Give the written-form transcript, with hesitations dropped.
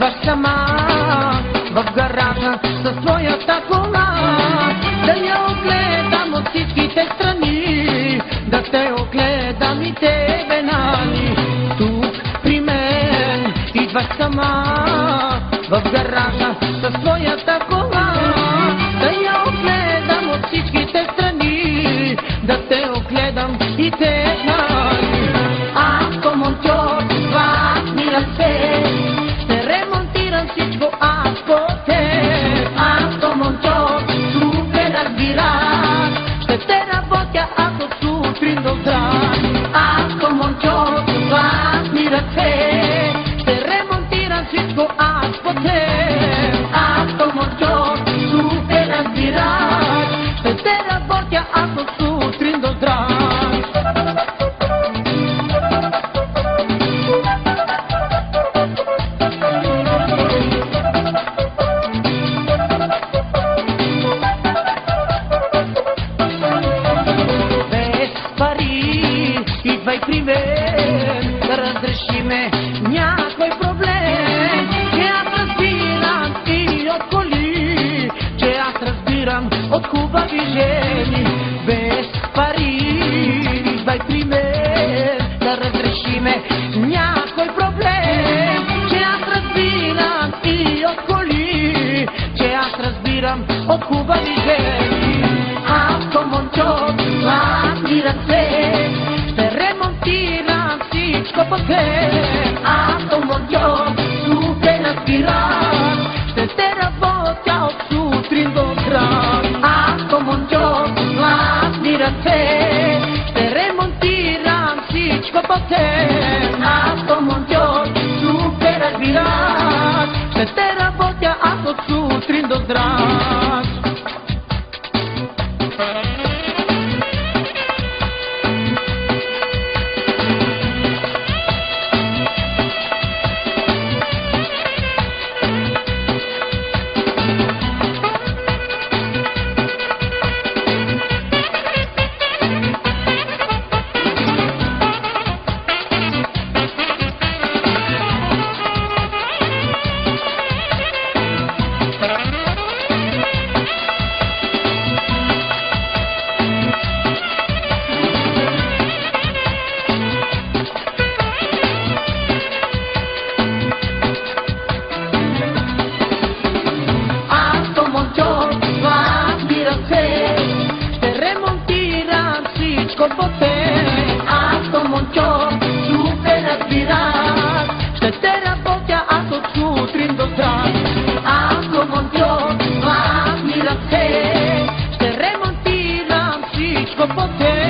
идваш сама в гаража със своята кола, да я огледам от всичките страни, да те огледам и тебе, нали? Тук при мен идваш сама в гаража със своята кола, да я огледам от всичките страни, да те огледам и те, нали? Аз съм монтьор, властни ръце, ще ремонтирам всичко аз по теб. Аз съм монтьор, супер разбираш, ще те работя аз от сутрин до здрав. Аз съм монтьор, властни ръце, ще ремонтирам всичко аз по теб. Аз съм монтьор, супер разбираш, ще те работя аз от сутрин до здрав. Идвай при мен, да разрешиме някой проблем. Че аз разбирам и от коли, че аз разбирам от хубави жени. Без пари, идвай при мен, да разрешиме някой проблем. Че аз разбирам и от коли, че аз разбирам от хубави жени. Аз съм монтьор, властни ръце, ще ремонтирам всичко по теб. Аз съм монтьор, супер разбираш, ще те работя от сутрин до здрав. Аз съм монтьор, властни ръце, ще ремонтирам всичко по теб. Аз съм монтьор, супер разбираш, ще те работя аз от сутрин до здрав. По теб. Аз съм монтьор, супер разбираш, ще те работя аз от сутрин до здрав. Аз съм монтьор, властни ръце, ще ремонтирам всичко по теб.